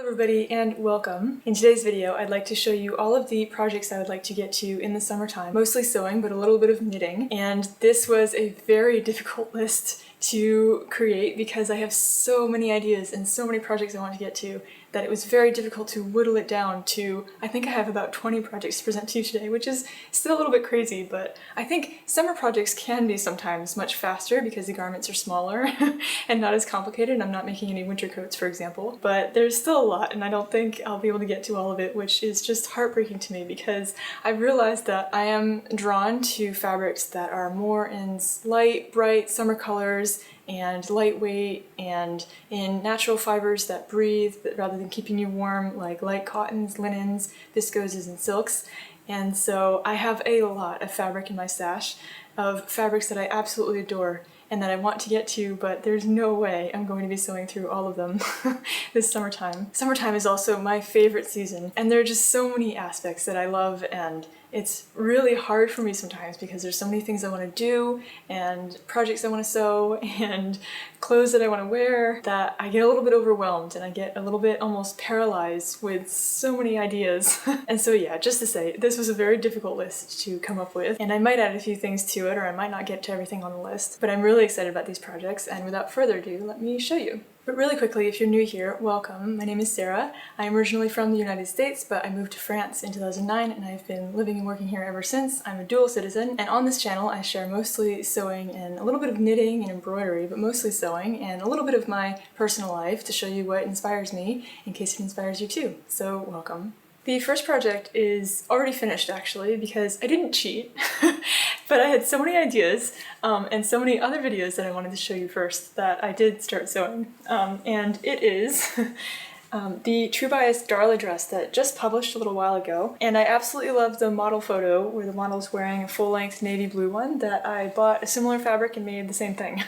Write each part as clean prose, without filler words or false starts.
Everybody and welcome. In today's video I'd like to show you all of the projects I would like to get to in the summertime, mostly sewing but a little bit of knitting, and this was a very difficult list to create because I have so many ideas and so many projects I want to get to that it was very difficult to whittle it down to, I think I have about 20 projects to present to you today, which is still a little bit crazy, but I think summer projects can be sometimes much faster because the garments are smaller and not as complicated, and I'm not making any winter coats, for example, but there's still a lot and I don't think I'll be able to get to all of it, which is just heartbreaking to me because I've realized that I am drawn to fabrics that are more in light, bright summer colors and lightweight and in natural fibers that breathe rather than keeping you warm, like light cottons, linens, viscoses, and silks. And so I have a lot of fabric in my stash of fabrics that I absolutely adore and that I want to get to, but there's no way I'm going to be sewing through all of them this summertime. Summertime is also my favorite season, and there are just so many aspects that I love, and it's really hard for me sometimes because there's so many things I want to do and projects I want to sew and clothes that I want to wear that I get a little bit overwhelmed and I get a little bit almost paralyzed with so many ideas. And so yeah, just to say, this was a very difficult list to come up with, and I might add a few things to it or I might not get to everything on the list, but I'm really excited about these projects, and without further ado, let me show you. But really quickly, if you're new here, welcome. My name is Sarah. I am originally from the United States, but I moved to France in 2009 and I've been living and working here ever since. I'm a dual citizen, and on this channel I share mostly sewing and a little bit of knitting and embroidery, but mostly sewing, and a little bit of my personal life to show you what inspires me in case it inspires you too. So welcome. The first project is already finished actually because I didn't cheat, but I had so many ideas and so many other videos that I wanted to show you first that I did start sewing. And it is the True Bias Darla dress that just published a little while ago, and I absolutely love the model photo where the model is wearing a full-length navy blue one that I bought a similar fabric and made the same thing.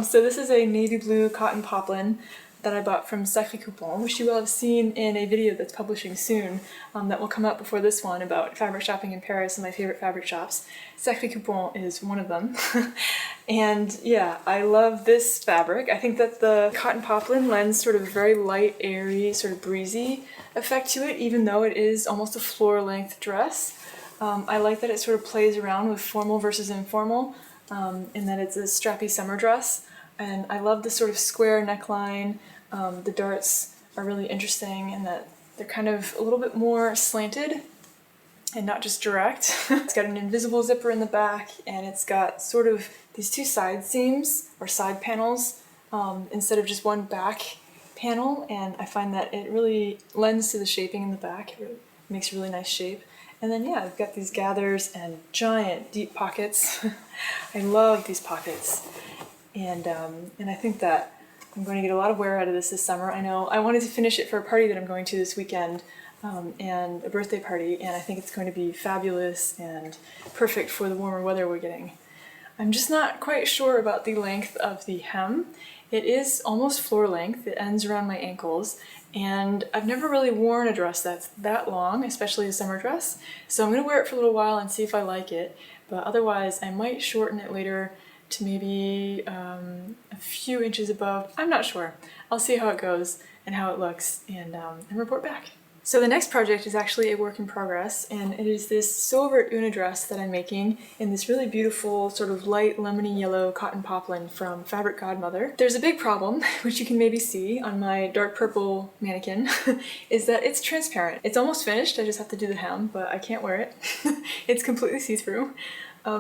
So this is a navy blue cotton poplin that I bought from Sacré Coupon, which you will have seen in a video that's publishing soon that will come out before this one about fabric shopping in Paris and my favorite fabric shops. Sacré Coupon is one of them. And yeah, I love this fabric. I think that the cotton poplin lends sort of a very light, airy, sort of breezy effect to it, even though it is almost a floor-length dress. I like that it sort of plays around with formal versus informal, in that it's a strappy summer dress. And I love the sort of square neckline. The darts are really interesting in that they're kind of a little bit more slanted and not just direct. It's got an invisible zipper in the back, and it's got sort of these two side seams or side panels instead of just one back panel, and I find that it really lends to the shaping in the back. It makes a really nice shape. And then yeah, I've got these gathers and giant deep pockets. I love these pockets. And I think that I'm going to get a lot of wear out of this summer. I know I wanted to finish it for a party that I'm going to this weekend, and a birthday party, and I think it's going to be fabulous and perfect for the warmer weather we're getting. I'm just not quite sure about the length of the hem. It is almost floor length. It ends around my ankles, and I've never really worn a dress that's that long, especially a summer dress, so I'm going to wear it for a little while and see if I like it, but otherwise I might shorten it later to maybe a few inches above. I'm not sure. I'll see how it goes and how it looks and report back. So the next project is actually a work in progress, and it is this Sew Vert Una dress that I'm making in this really beautiful sort of light lemony yellow cotton poplin from Fabric Godmother. There's a big problem, which you can maybe see on my dark purple mannequin, is that it's transparent. It's almost finished, I just have to do the hem, but I can't wear it. It's completely see-through.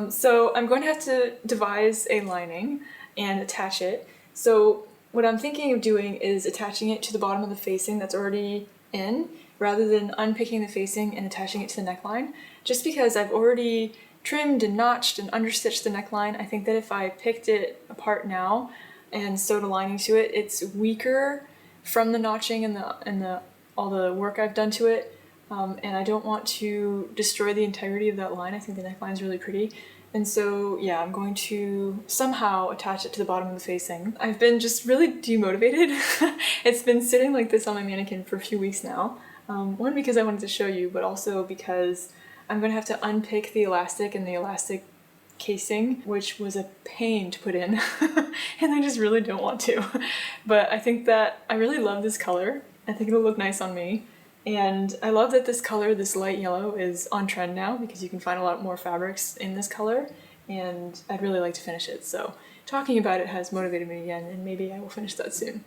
So I'm going to have to devise a lining and attach it. So what I'm thinking of doing is attaching it to the bottom of the facing that's already in, rather than unpicking the facing and attaching it to the neckline. Just because I've already trimmed and notched and understitched the neckline, I think that if I picked it apart now and sewed a lining to it, it's weaker from the notching and all the work I've done to it. And I don't want to destroy the integrity of that line. I think the neckline is really pretty. And so, yeah, I'm going to somehow attach it to the bottom of the facing. I've been just really demotivated. It's been sitting like this on my mannequin for a few weeks now. One, because I wanted to show you, but also because I'm going to have to unpick the elastic and the elastic casing, which was a pain to put in. And I just really don't want to. But I think that I really love this color. I think it'll look nice on me. And I love that this color, this light yellow, is on trend now because you can find a lot more fabrics in this color, and I'd really like to finish it. So talking about it has motivated me again, and maybe I will finish that soon.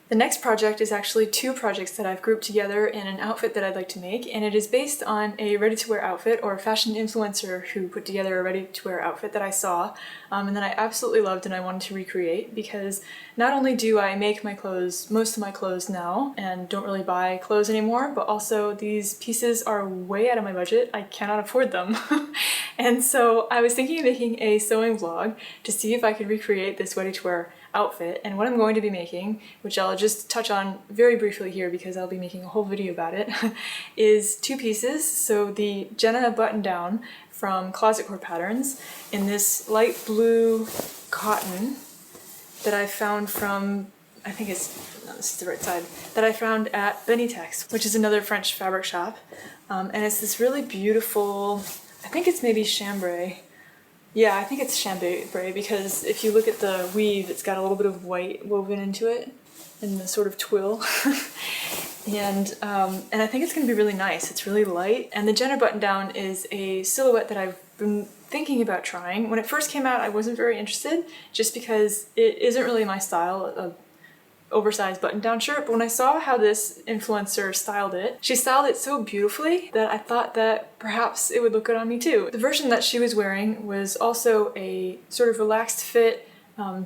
The next project is actually two projects that I've grouped together in an outfit that I'd like to make, and it is based on a ready-to-wear outfit or a fashion influencer who put together a ready-to-wear outfit that I saw and that I absolutely loved and I wanted to recreate, because not only do I make my clothes, most of my clothes now, and don't really buy clothes anymore, but also these pieces are way out of my budget. I cannot afford them. And so I was thinking of making a sewing vlog to see if I could recreate this ready-to-wear outfit, and what I'm going to be making, which I'll just touch on very briefly here because I'll be making a whole video about it, is two pieces. So the Jenna button down from Closet Core Patterns in this light blue cotton that I found from, I think it's, no, this is the right side, that I found at Benitex, which is another French fabric shop. And it's this really beautiful, I think it's maybe chambray. Yeah, I think it's chambray because if you look at the weave, it's got a little bit of white woven into it in the sort of twill. and I think it's going to be really nice. It's really light. And the Jenna button down is a silhouette that I've been thinking about trying. When it first came out, I wasn't very interested just because it isn't really my style of oversized button-down shirt, but when I saw how this influencer styled it, she styled it so beautifully that I thought that perhaps it would look good on me too. The version that she was wearing was also a sort of relaxed fit,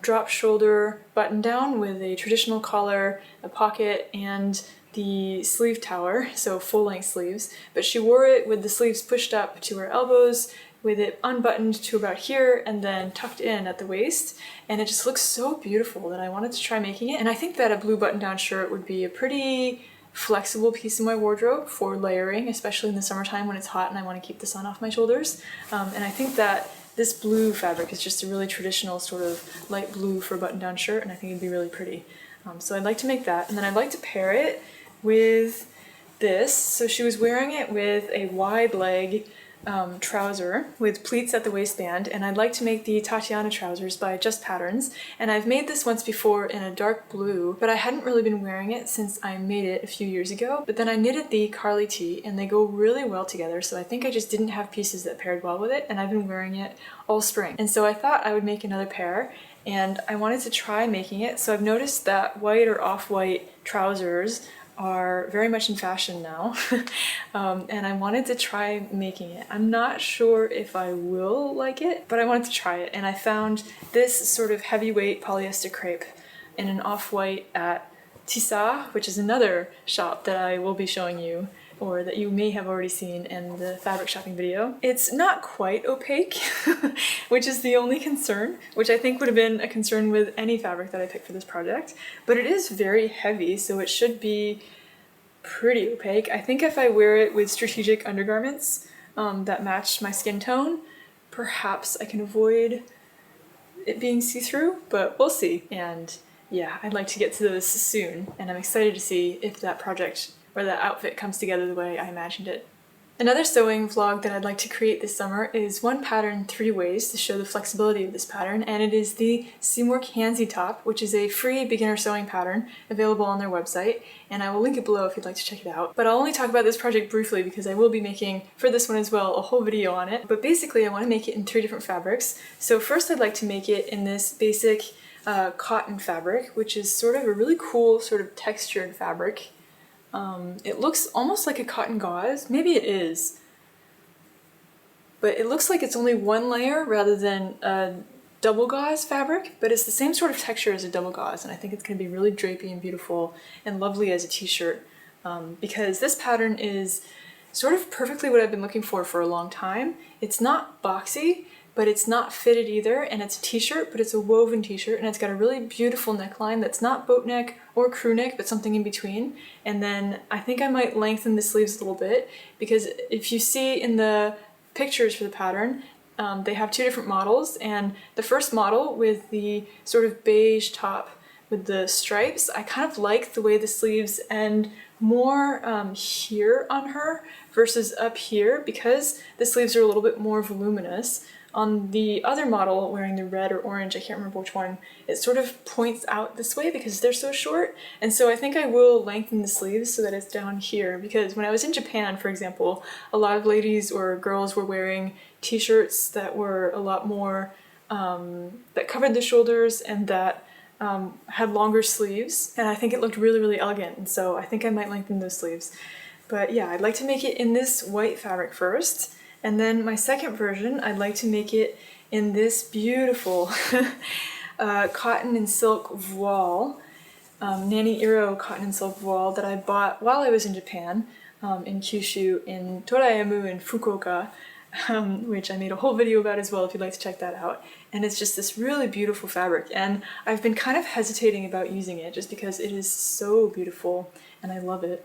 drop shoulder button-down with a traditional collar, a pocket, and the sleeve tower, so full-length sleeves, but she wore it with the sleeves pushed up to her elbows, with it unbuttoned to about here and then tucked in at the waist, and it just looks so beautiful that I wanted to try making it. And I think that a blue button-down shirt would be a pretty flexible piece in my wardrobe for layering, especially in the summertime when it's hot and I want to keep the sun off my shoulders. And I think that this blue fabric is just a really traditional sort of light blue for a button-down shirt, and I think it'd be really pretty. So I'd like to make that, and then I'd like to pair it with this. So she was wearing it with a wide leg trouser with pleats at the waistband, and I'd like to make the Tatiana trousers by Just Patterns, and I've made this once before in a dark blue, but I hadn't really been wearing it since I made it a few years ago. But then I knitted the Carly tee and they go really well together, so I think I just didn't have pieces that paired well with it, and I've been wearing it all spring. And so I thought I would make another pair, and I wanted to try making it. So I've noticed that white or off-white trousers are very much in fashion now, and I wanted to try making it. I'm not sure if I will like it, but I wanted to try it, and I found this sort of heavyweight polyester crepe in an off-white at Tissot, which is another shop that I will be showing you, or that you may have already seen in the fabric shopping video. It's not quite opaque, which is the only concern, which I think would have been a concern with any fabric that I picked for this project, but it is very heavy, so it should be pretty opaque. I think if I wear it with strategic undergarments that match my skin tone, perhaps I can avoid it being see-through, but we'll see. And yeah, I'd like to get to those soon, and I'm excited to see if that project or that outfit comes together the way I imagined it. Another sewing vlog that I'd like to create this summer is one pattern 3 ways to show the flexibility of this pattern, and it is the Seamwork Handsy Top, which is a free beginner sewing pattern available on their website, and I will link it below if you'd like to check it out. But I'll only talk about this project briefly because I will be making, for this one as well, a whole video on it. But basically I want to make it in 3 different fabrics. So first I'd like to make it in this basic cotton fabric, which is sort of a really cool sort of textured fabric. It looks almost like a cotton gauze. Maybe it is. But it looks like it's only one layer rather than a double gauze fabric, but it's the same sort of texture as a double gauze, and I think it's going to be really drapey and beautiful and lovely as a t-shirt, because this pattern is sort of perfectly what I've been looking for a long time. It's not boxy, but it's not fitted either, and it's a t-shirt, but it's a woven t-shirt, and it's got a really beautiful neckline that's not boat neck or crew neck, but something in between. And then I think I might lengthen the sleeves a little bit, because if you see in the pictures for the pattern, they have 2 different models, and the first model with the sort of beige top with the stripes, I kind of like the way the sleeves end more here on her versus up here, because the sleeves are a little bit more voluminous. On the other model, wearing the red or orange, I can't remember which one, it sort of points out this way because they're so short. And so I think I will lengthen the sleeves so that it's down here, because when I was in Japan, for example, a lot of ladies or girls were wearing t-shirts that were a lot more, that covered the shoulders and that had longer sleeves. And I think it looked really, really elegant. And so I think I might lengthen those sleeves. But yeah, I'd like to make it in this white fabric first. And then my second version, I'd like to make it in this beautiful cotton and silk voile, Nani Iro cotton and silk voile that I bought while I was in Japan, in Kyushu, in Torayamu in Fukuoka, which I made a whole video about as well if you'd like to check that out. And it's just this really beautiful fabric, and I've been kind of hesitating about using it just because it is so beautiful and I love it.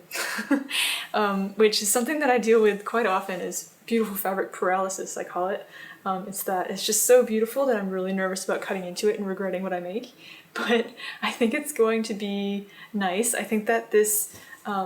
Which is something that I deal with quite often, is beautiful fabric paralysis, I call it. It's just so beautiful that I'm really nervous about cutting into it and regretting what I make. But I think it's going to be nice. I think that this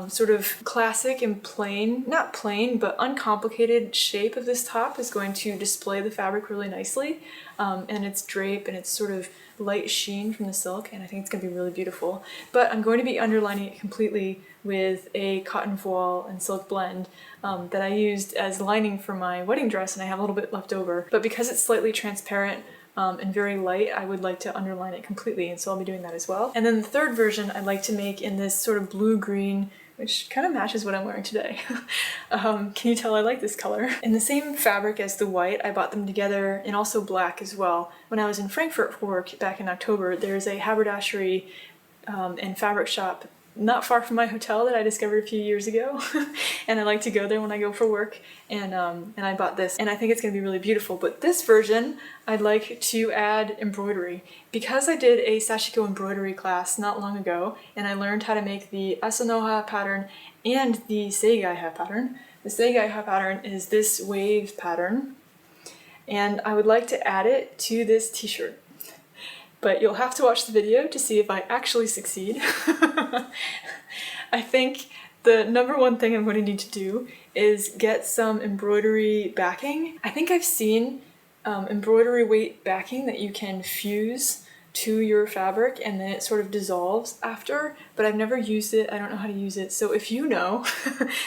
sort of classic and plain, not plain, but uncomplicated shape of this top is going to display the fabric really nicely. And its drape and its sort of light sheen from the silk, and I think it's going to be really beautiful. But I'm going to be underlining it completely with a cotton voile and silk blend that I used as lining for my wedding dress, and I have a little bit left over. But because it's slightly transparent and very light, I would like to underline it completely, and so I'll be doing that as well. And then the third version I'd like to make in this sort of blue-green, which kind of matches what I'm wearing today. Can you tell I like this color? In the same fabric as the white, I bought them together, and also black as well. When I was in Frankfurt for work back in October, there's a haberdashery and fabric shop not far from my hotel that I discovered a few years ago. And I like to go there when I go for work, and I bought this, and I think it's going to be really beautiful. But this version, I'd like to add embroidery. Because I did a sashiko embroidery class not long ago, and I learned how to make the Asanoha pattern and the Seigaiha pattern. The Seigaiha pattern is this wave pattern, and I would like to add it to this t-shirt. But you'll have to watch the video to see if I actually succeed. I think the number one thing I'm going to need to do is get some embroidery backing. I think I've seen embroidery weight backing that you can fuse to your fabric and then it sort of dissolves after, but I've never used it. I don't know how to use it. So if you know,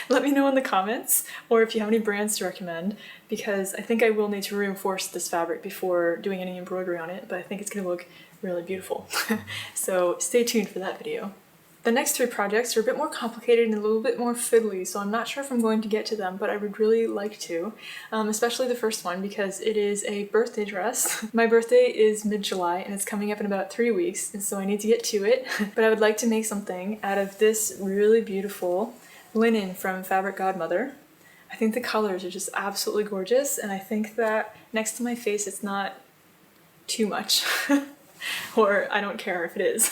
let me know in the comments, or if you have any brands to recommend, because I think I will need to reinforce this fabric before doing any embroidery on it, but I think it's going to look really beautiful. So stay tuned for that video. The next three projects are a bit more complicated and a little bit more fiddly, so I'm not sure if I'm going to get to them, but I would really like to. Especially the first one, because it is a birthday dress. My birthday is mid-July and it's coming up in about 3 weeks, and so I need to get to it. But I would like to make something out of this really beautiful linen from Fabric Godmother. I think the colors are just absolutely gorgeous, and I think that next to my face it's not too much. Or I don't care if it is.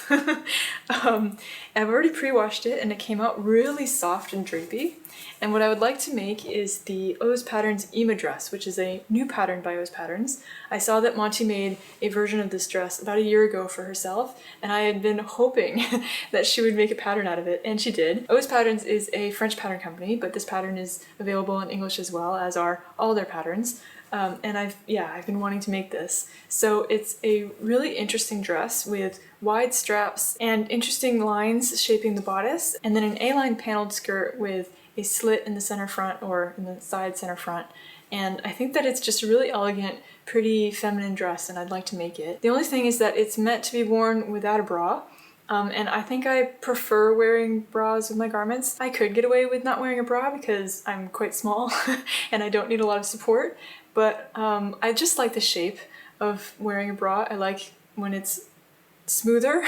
I've already pre-washed it and it came out really soft and drapey. And what I would like to make is the O's Patterns Ima dress, which is a new pattern by O's Patterns. I saw that Monty made a version of this dress about a year ago for herself, and I had been hoping that she would make a pattern out of it, and she did. O's Patterns is a French pattern company, but this pattern is available in English as well, as are all their patterns. And I've been wanting to make this. So it's a really interesting dress with wide straps and interesting lines shaping the bodice, and then an A-line paneled skirt with a slit in the center front or in the side center front. And I think that it's just a really elegant, pretty feminine dress, and I'd like to make it. The only thing is that it's meant to be worn without a bra. And I think I prefer wearing bras with my garments. I could get away with not wearing a bra because I'm quite small and I don't need a lot of support. But I just like the shape of wearing a bra. I like when it's smoother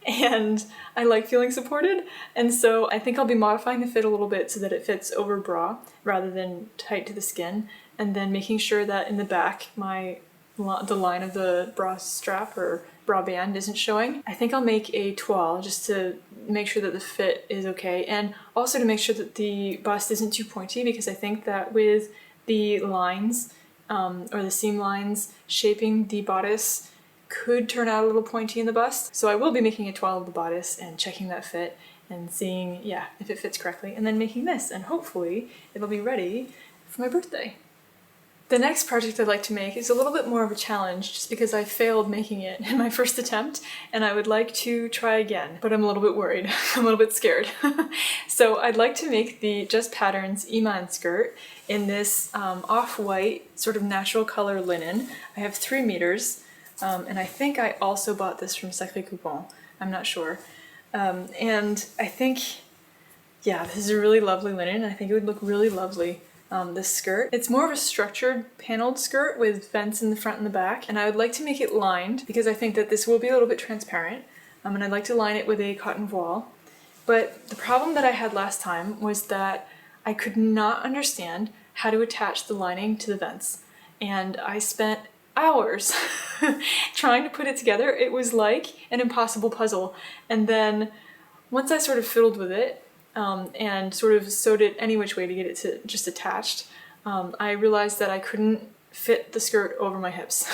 and I like feeling supported. And so I think I'll be modifying the fit a little bit so that it fits over bra rather than tight to the skin. And then making sure that in the back the line of the bra strap or bra band isn't showing. I think I'll make a toile just to make sure that the fit is okay, and also to make sure that the bust isn't too pointy, because I think that with the lines or the seam lines shaping the bodice could turn out a little pointy in the bust. So I will be making a toile of the bodice and checking that fit and seeing, if it fits correctly, and then making this, and hopefully it'll be ready for my birthday. The next project I'd like to make is a little bit more of a challenge just because I failed making it in my first attempt and I would like to try again, but I'm a little bit worried. I'm a little bit scared. So I'd like to make the Just Patterns Iman skirt in this off-white sort of natural color linen. I have 3 meters and I think I also bought this from Sacré Coupon. I'm not sure. And I think, yeah, this is a really lovely linen. I think it would look really lovely. This skirt. It's more of a structured paneled skirt with vents in the front and the back, and I would like to make it lined because I think that this will be a little bit transparent, and I'd like to line it with a cotton voile. But the problem that I had last time was that I could not understand how to attach the lining to the vents, and I spent hours trying to put it together. It was like an impossible puzzle, and then once I sort of fiddled with it, and sort of sewed it any which way to get it to just attached, I realized that I couldn't fit the skirt over my hips.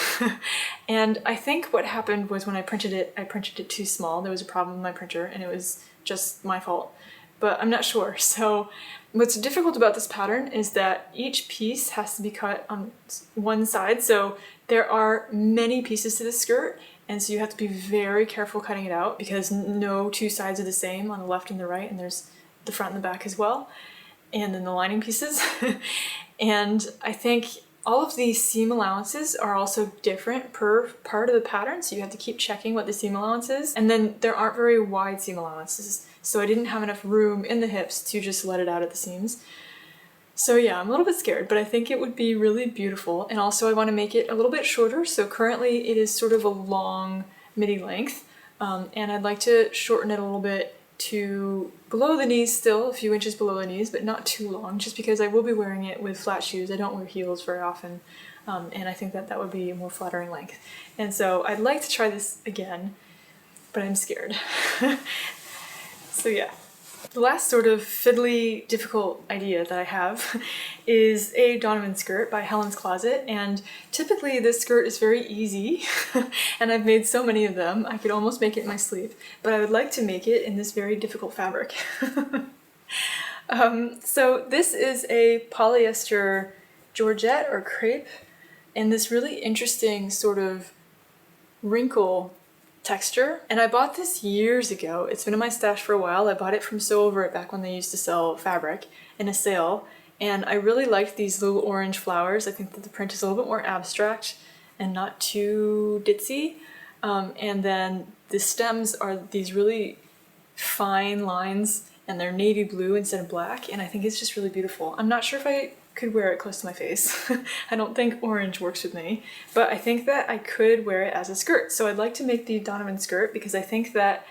And I think what happened was when I printed it too small. There was a problem with my printer and it was just my fault, but I'm not sure. So what's difficult about this pattern is that each piece has to be cut on one side. So there are many pieces to this skirt, and so you have to be very careful cutting it out because no 2 sides are the same on the left and the right, and there's the front and the back as well, and then the lining pieces. And I think all of these seam allowances are also different per part of the pattern, so you have to keep checking what the seam allowance is. And then there aren't very wide seam allowances, so I didn't have enough room in the hips to just let it out at the seams. So yeah, I'm a little bit scared, but I think it would be really beautiful. And also I want to make it a little bit shorter, so currently it is sort of a long midi length, and I'd like to shorten it a little bit to below the knees, still a few inches below the knees, but not too long, just because I will be wearing it with flat shoes. I don't wear heels very often, and I think that that would be a more flattering length. And so I'd like to try this again, but I'm scared. So yeah. The last sort of fiddly, difficult idea that I have is a Donovan skirt by Helen's Closet, and typically this skirt is very easy and I've made so many of them I could almost make it in my sleeve, but I would like to make it in this very difficult fabric. So this is a polyester georgette or crepe and this really interesting sort of wrinkle texture, and I bought this years ago. It's been in my stash for a while. I bought it from Sew Over It back when they used to sell fabric in a sale, and I really liked these little orange flowers. I think that the print is a little bit more abstract and not too ditzy, and then the stems are these really fine lines and they're navy blue instead of black, and I think it's just really beautiful. I'm not sure if I could wear it close to my face. I don't think orange works with me, but I think that I could wear it as a skirt. So I'd like to make the Donovan skirt because I think that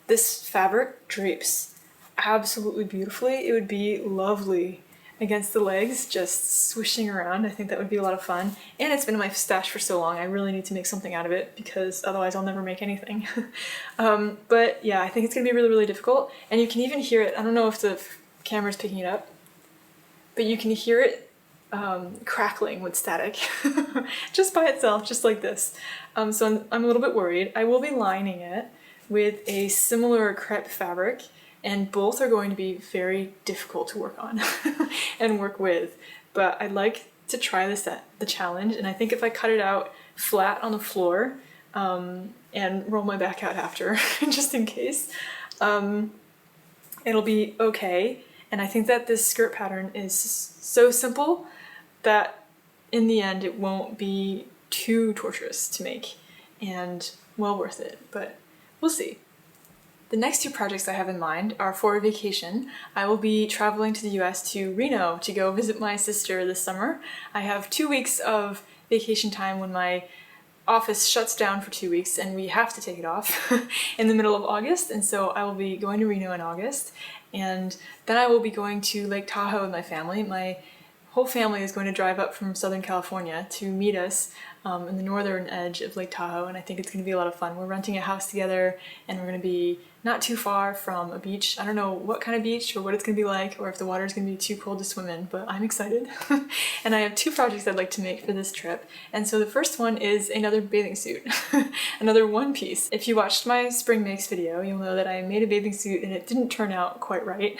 this fabric drapes absolutely beautifully. It would be lovely against the legs, just swishing around. I think that would be a lot of fun. And it's been in my stash for so long, I really need to make something out of it because otherwise I'll never make anything. But yeah, I think it's gonna be really, really difficult. And you can even hear it. I don't know if the camera's picking it up, but you can hear it crackling with static just by itself, just like this. So I'm a little bit worried. I will be lining it with a similar crepe fabric, and both are going to be very difficult to work on and work with. But I'd like to try the challenge, and I think if I cut it out flat on the floor and roll my back out after, just in case, it'll be okay. And I think that this skirt pattern is so simple that in the end it won't be too torturous to make and well worth it, but we'll see. The next 2 projects I have in mind are for a vacation. I will be traveling to the US to Reno to go visit my sister this summer. I have 2 weeks of vacation time when my office shuts down for 2 weeks and we have to take it off in the middle of August, and so I will be going to Reno in August, and then I will be going to Lake Tahoe with my family. My whole family is going to drive up from Southern California to meet us in the northern edge of Lake Tahoe, and I think it's going to be a lot of fun. We're renting a house together, and we're going to be not too far from a beach. I don't know what kind of beach or what it's going to be like, or if the water is going to be too cold to swim in, but I'm excited. And I have two projects I'd like to make for this trip. And so the first one is another bathing suit, another one piece. If you watched my spring makes video, you'll know that I made a bathing suit and it didn't turn out quite right.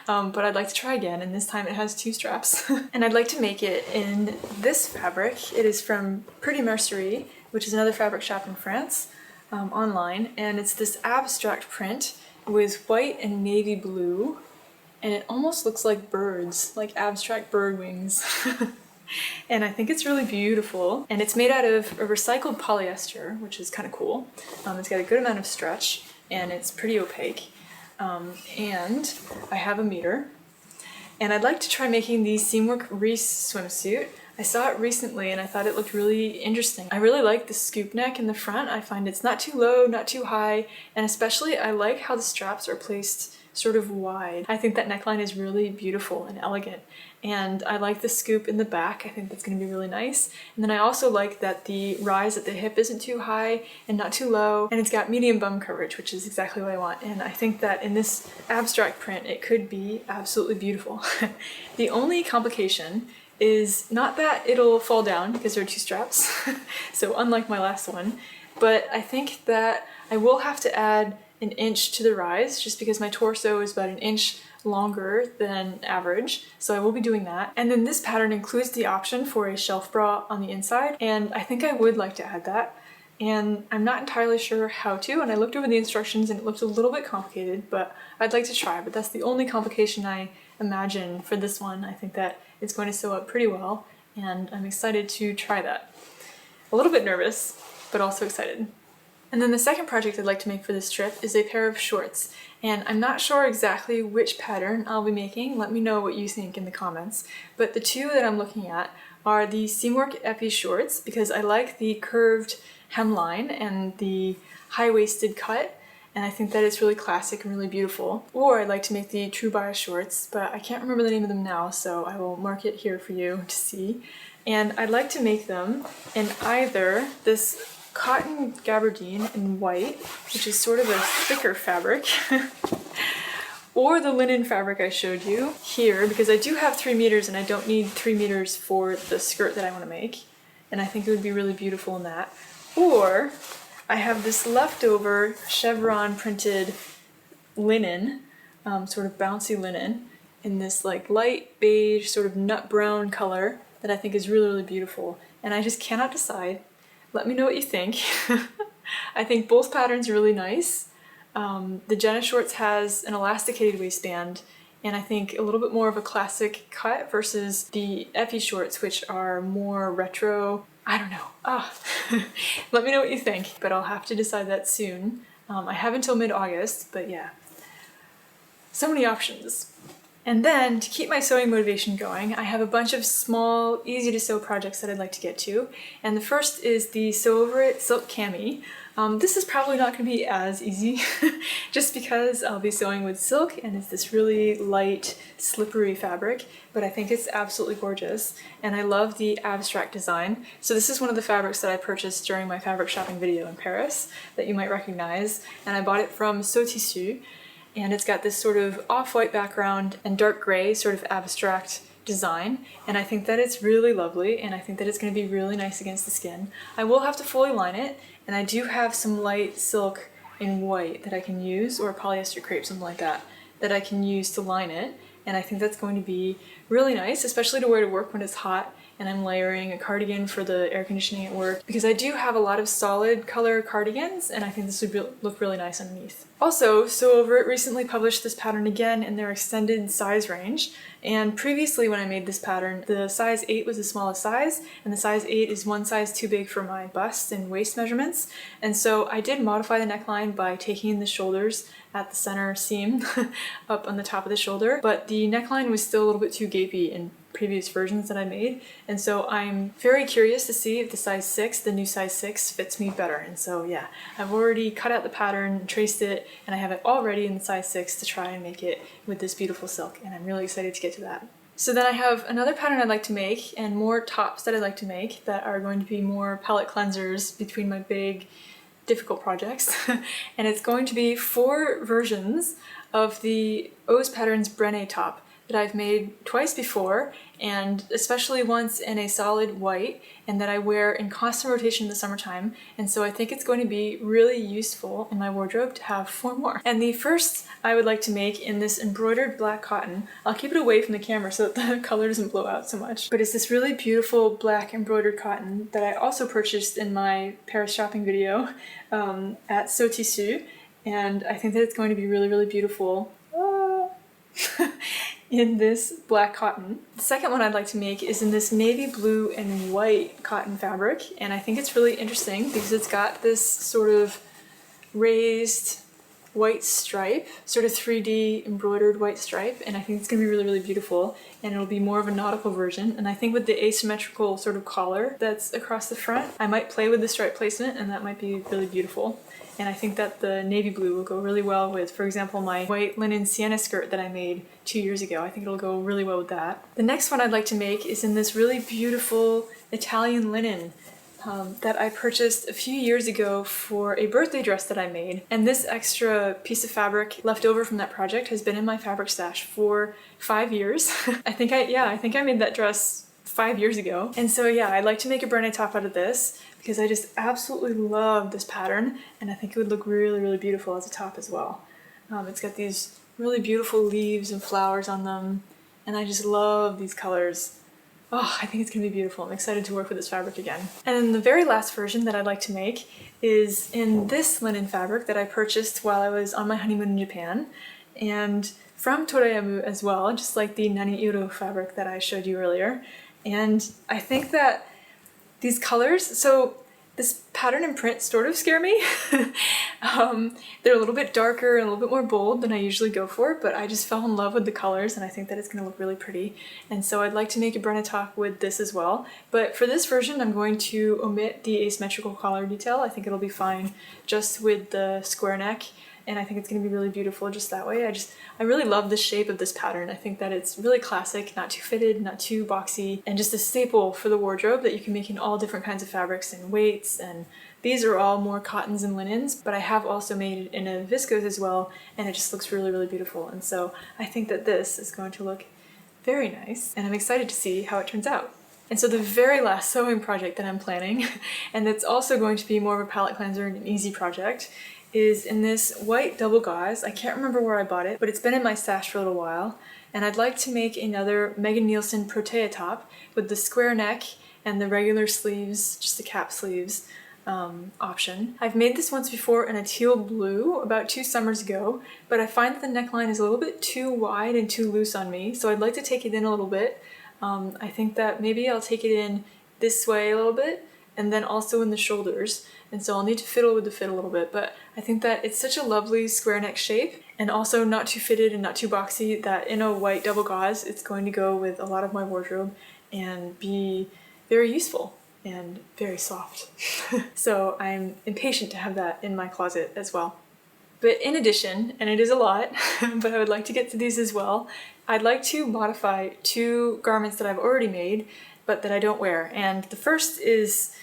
But I'd like to try again, and this time it has two straps. And I'd like to make it in this fabric. It is from Pretty Mercerie, which is another fabric shop in France. Online, and it's this abstract print with white and navy blue, and it almost looks like birds, like abstract bird wings. And I think it's really beautiful, and it's made out of a recycled polyester, which is kind of cool. It's got a good amount of stretch, and it's pretty opaque. And I have a meter, and I'd like to try making the Seamwork Reese swimsuit. I saw it recently and I thought it looked really interesting. I really like the scoop neck in the front. I find it's not too low, not too high, and especially I like how the straps are placed sort of wide. I think that neckline is really beautiful and elegant, and I like the scoop in the back. I think that's going to be really nice. And then I also like that the rise at the hip isn't too high and not too low, and it's got medium bum coverage, which is exactly what I want. And I think that in this abstract print it could be absolutely beautiful. The only complication is not that it'll fall down because there are two straps, so unlike my last one, but I think that I will have to add an inch to the rise just because my torso is about an inch longer than average, so I will be doing that. And then this pattern includes the option for a shelf bra on the inside, and I think I would like to add that, and I'm not entirely sure how to, and I looked over the instructions and it looked a little bit complicated, but I'd like to try. But that's the only complication I imagine for this one. I think that it's going to sew up pretty well, and I'm excited to try that. A little bit nervous, but also excited. And then the second project I'd like to make for this trip is a pair of shorts, and I'm not sure exactly which pattern I'll be making. Let me know what you think in the comments. But the two that I'm looking at are the Seamwork Epi shorts, because I like the curved hemline and the high-waisted cut, and I think that it's really classic and really beautiful. Or I'd like to make the True Bias shorts, but I can't remember the name of them now, so I will mark it here for you to see. And I'd like to make them in either this cotton gabardine in white, which is sort of a thicker fabric, or the linen fabric I showed you here, because I do have 3 meters and I don't need 3 meters for the skirt that I want to make, and I think it would be really beautiful in that. Or I have this leftover chevron printed linen, sort of bouncy linen, in this like light beige sort of nut brown color that I think is really, really beautiful, and I just cannot decide. Let me know what you think. I think both patterns are really nice. The Jenna Shorts has an elasticated waistband, and I think a little bit more of a classic cut versus the Effie Shorts, which are more retro. I don't know. Let me know what you think, but I'll have to decide that soon. I have until mid-August, but yeah. So many options. And then, to keep my sewing motivation going, I have a bunch of small, easy to sew projects that I'd like to get to. And the first is the Sew Over It Silk Cami. This is probably not going to be as easy, just because I'll be sewing with silk and it's this really light, slippery fabric, but I think it's absolutely gorgeous. And I love the abstract design. So this is one of the fabrics that I purchased during my fabric shopping video in Paris that you might recognize. And I bought it from Sew Tissu. And it's got this sort of off-white background and dark gray sort of abstract design, and I think that it's really lovely, and I think that it's going to be really nice against the skin. I will have to fully line it, and I do have some light silk in white that I can use, or polyester crepe, something like that, that I can use to line it, and I think that's going to be really nice, especially to wear to work when it's hot and I'm layering a cardigan for the air conditioning at work, because I do have a lot of solid color cardigans and I think this would look really nice underneath. Also, Sew Over It recently published this pattern again in their extended size range, and previously when I made this pattern, the size 8 was the smallest size, and the size 8 is one size too big for my bust and waist measurements, and so I did modify the neckline by taking the shoulders at the center seam up on the top of the shoulder, but the neckline was still a little bit too gapey in previous versions that I made, and so I'm very curious to see if the size 6, the new size 6, fits me better. And so yeah, I've already cut out the pattern, traced it, and I have it all ready in the size 6 to try and make it with this beautiful silk, and I'm really excited to get to that. So then I have another pattern I'd like to make and more tops that I'd like to make that are going to be more palette cleansers between my big difficult projects. And it's going to be 4 versions of the O's Patterns Brené top that I've made twice before, and especially once in a solid white, and that I wear in constant rotation in the summertime. And so I think it's going to be really useful in my wardrobe to have 4 more. And the first I would like to make in this embroidered black cotton, I'll keep it away from the camera so that the color doesn't blow out so much, but it's this really beautiful black embroidered cotton that I also purchased in my Paris shopping video at So Tissu, and I think that it's going to be really, really beautiful. In this black cotton. The second one I'd like to make is in this navy blue and white cotton fabric, and I think it's really interesting because it's got this sort of raised white stripe, sort of 3D embroidered white stripe, and I think it's going to be really, really beautiful, and it'll be more of a nautical version. And I think with the asymmetrical sort of collar that's across the front, I might play with the stripe placement, and that might be really beautiful. And I think that the navy blue will go really well with, for example, my white linen sienna skirt that I made 2 years ago. I think it'll go really well with that. The next one I'd like to make is in this really beautiful Italian linen that I purchased a few years ago for a birthday dress that I made. And this extra piece of fabric left over from that project has been in my fabric stash for 5 years. I think I made that dress 5 years ago. And so yeah, I'd like to make a Brené top out of this because I just absolutely love this pattern, and I think it would look really, really beautiful as a top as well. It's got these really beautiful leaves and flowers on them, and I just love these colors. Oh, I think it's gonna be beautiful. I'm excited to work with this fabric again. And then the very last version that I'd like to make is in this linen fabric that I purchased while I was on my honeymoon in Japan, and from Torayamu as well, just like the Nani Iro fabric that I showed you earlier. And I think that these colors, so this pattern and print sort of scare me. They're a little bit darker and a little bit more bold than I usually go for, but I just fell in love with the colors and I think that it's gonna look really pretty. And so I'd like to make a Brené top with this as well. But for this version, I'm going to omit the asymmetrical collar detail. I think it'll be fine just with the square neck, and I think it's gonna be really beautiful just that way. I really love the shape of this pattern. I think that it's really classic, not too fitted, not too boxy, and just a staple for the wardrobe that you can make in all different kinds of fabrics and weights. And these are all more cottons and linens, but I have also made it in a viscose as well, and it just looks really, really beautiful. And so I think that this is going to look very nice, and I'm excited to see how it turns out. And so the very last sewing project that I'm planning, and that's also going to be more of a palette cleanser and an easy project, is in this white double gauze. I can't remember where I bought it, but it's been in my stash for a little while. And I'd like to make another Megan Nielsen Protea top with the square neck and the regular sleeves, just the cap sleeves option. I've made this once before in a teal blue about 2 summers ago, but I find that the neckline is a little bit too wide and too loose on me, so I'd like to take it in a little bit. I think that maybe I'll take it in this way a little bit, and then also in the shoulders. And so I'll need to fiddle with the fit a little bit, but I think that it's such a lovely square neck shape and also not too fitted and not too boxy that in a white double gauze, it's going to go with a lot of my wardrobe and be very useful and very soft. So I'm impatient to have that in my closet as well. But in addition, and it is a lot, but I would like to get to these as well, I'd like to modify 2 garments that I've already made, but that I don't wear. And the first is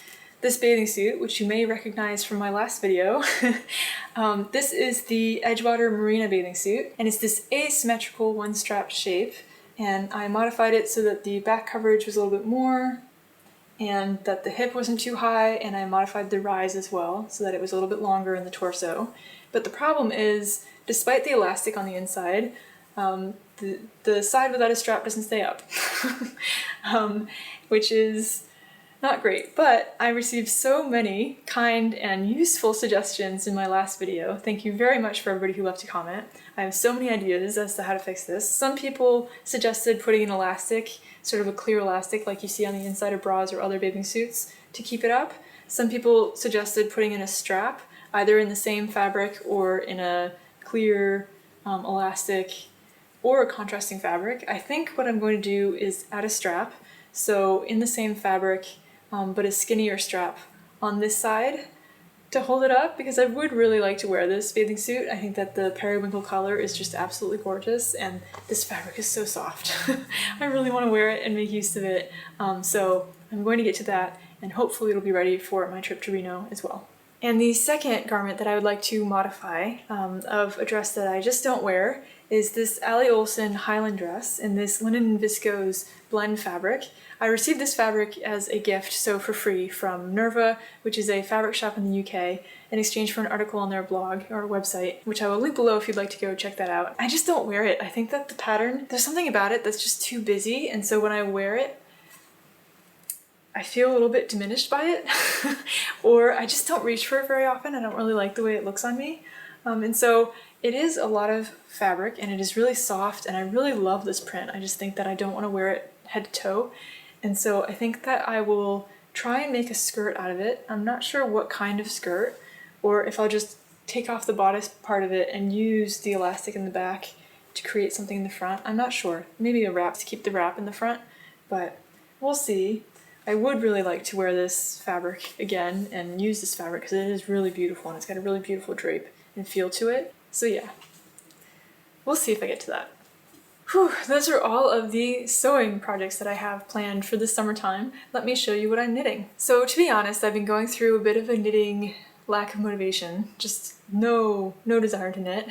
this bathing suit, which you may recognize from my last video. This is the Edgewater Marina bathing suit, and it's this asymmetrical one-strapped shape, and I modified it so that the back coverage was a little bit more, and that the hip wasn't too high, and I modified the rise as well so that it was a little bit longer in the torso. But the problem is, despite the elastic on the inside, the side without a strap doesn't stay up, which is not great. But I received so many kind and useful suggestions in my last video. Thank you very much for everybody who left a comment. I have so many ideas as to how to fix this. Some people suggested putting an elastic, sort of a clear elastic like you see on the inside of bras or other bathing suits to keep it up. Some people suggested putting in a strap, either in the same fabric or in a clear elastic or a contrasting fabric. I think what I'm going to do is add a strap, so in the same fabric, but a skinnier strap on this side to hold it up because I would really like to wear this bathing suit. I think that the periwinkle color is just absolutely gorgeous and this fabric is so soft. I really want to wear it and make use of it. So I'm going to get to that and hopefully it'll be ready for my trip to Reno as well. And the second garment that I would like to modify of a dress that I just don't wear is this Allie Olsen Highland dress in this linen and viscose blend fabric. I received this fabric as a gift, so for free, from Nerva, which is a fabric shop in the UK, in exchange for an article on their blog or website, which I will link below if you'd like to go check that out. I just don't wear it. I think that the pattern, there's something about it that's just too busy, and so when I wear it, I feel a little bit diminished by it, or I just don't reach for it very often. I don't really like the way it looks on me. And so it is a lot of fabric and it is really soft and I really love this print. I just think that I don't want to wear it head to toe. And so I think that I will try and make a skirt out of it. I'm not sure what kind of skirt, or if I'll just take off the bodice part of it and use the elastic in the back to create something in the front. I'm not sure. Maybe a wrap to keep the wrap in the front, but we'll see. I would really like to wear this fabric again and use this fabric because it is really beautiful and it's got a really beautiful drape and feel to it. So yeah, we'll see if I get to that. Whew, those are all of the sewing projects that I have planned for this summertime. Let me show you what I'm knitting. So to be honest, I've been going through a bit of a knitting lack of motivation, just no desire to knit,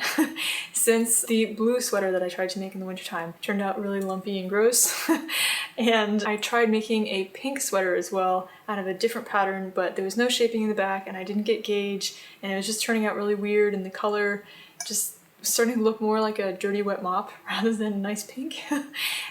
since the blue sweater that I tried to make in the wintertime turned out really lumpy and gross. And I tried making a pink sweater as well out of a different pattern, but there was no shaping in the back and I didn't get gauge and it was just turning out really weird and the color just starting to look more like a dirty wet mop rather than a nice pink.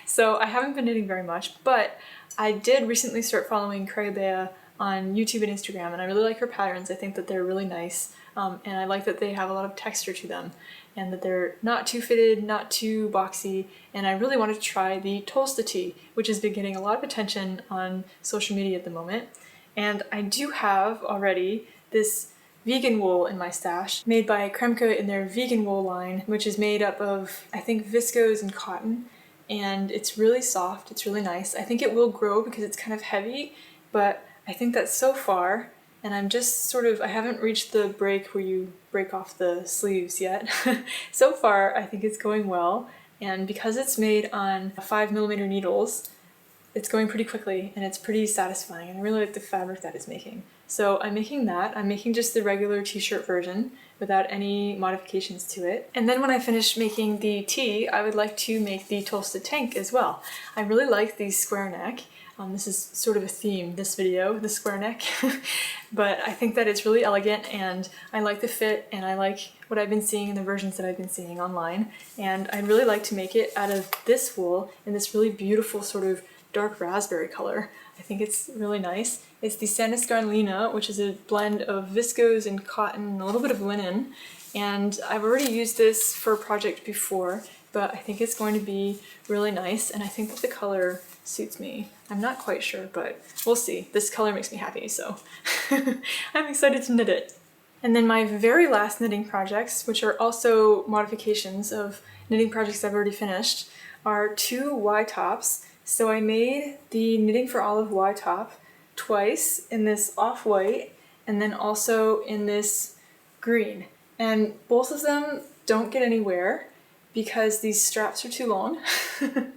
So I haven't been knitting very much, but I did recently start following Crayabea on YouTube and Instagram, and I really like her patterns. I think that they're really nice, and I like that they have a lot of texture to them, and that they're not too fitted, not too boxy, and I really wanted to try the Tolsta tee, which has been getting a lot of attention on social media at the moment. And I do have already this vegan wool in my stash, made by Kremke in their vegan wool line, which is made up of, I think, viscose and cotton, and it's really soft, it's really nice. I think it will grow because it's kind of heavy, but I think that so far, and I'm just sort of, I haven't reached the break where you break off the sleeves yet. So far, I think it's going well, and because it's made on 5mm needles, it's going pretty quickly and it's pretty satisfying, and I really like the fabric that it's making. So I'm making that. I'm making just the regular t-shirt version without any modifications to it. And then when I finish making the tee, I would like to make the Tolsta tank as well. I really like the square neck. This is sort of a theme, this video, the square neck, but I think that it's really elegant and I like the fit and I like what I've been seeing in the versions that I've been seeing online, and I'd really like to make it out of this wool in this really beautiful sort of dark raspberry color. I think it's really nice. It's the Sannisgarn Lina, which is a blend of viscose and cotton and a little bit of linen, and I've already used this for a project before, but I think it's going to be really nice, and I think that the color suits me. I'm not quite sure, but we'll see. This color makes me happy, so I'm excited to knit it. And then my very last knitting projects, which are also modifications of knitting projects I've already finished, are 2 Y tops. So I made the Knitting for Olive Y top twice in this off-white and then also in this green. And both of them don't get anywhere because these straps are too long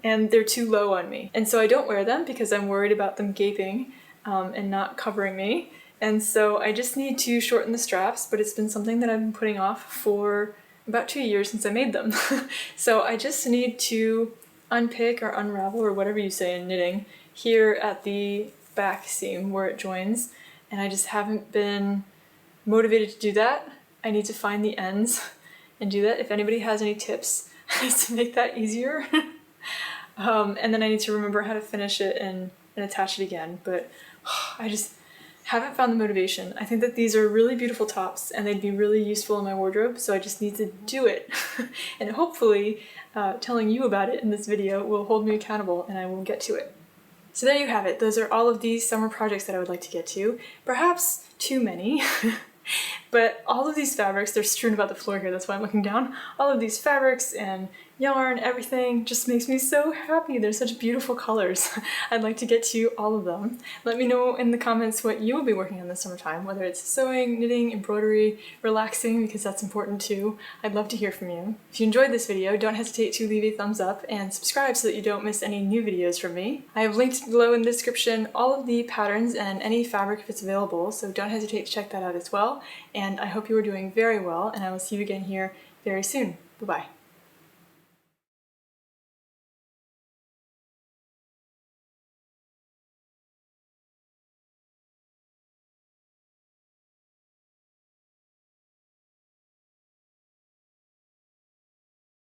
and they're too low on me. And so I don't wear them because I'm worried about them gaping and not covering me. And so I just need to shorten the straps, but it's been something that I've been putting off for about 2 years since I made them. So I just need to unpick or unravel, or whatever you say in knitting, here at the back seam where it joins, and I just haven't been motivated to do that. I need to find the ends and do that. If anybody has any tips to make that easier. And then I need to remember how to finish it and attach it again, but I just haven't found the motivation. I think that these are really beautiful tops and they'd be really useful in my wardrobe, so I just need to do it. And hopefully telling you about it in this video will hold me accountable and I will get to it. So there you have it. Those are all of these summer projects that I would like to get to. Perhaps too many, but all of these fabrics, they're strewn about the floor here, that's why I'm looking down. All of these fabrics and yarn, everything just makes me so happy. They're such beautiful colors. I'd like to get to all of them. Let me know in the comments what you will be working on this summertime, whether it's sewing, knitting, embroidery, relaxing, because that's important too. I'd love to hear from you. If you enjoyed this video, don't hesitate to leave a thumbs up and subscribe so that you don't miss any new videos from me. I have linked below in the description all of the patterns and any fabric if it's available, so don't hesitate to check that out as well. And I hope you are doing very well, and I will see you again here very soon. Bye-bye.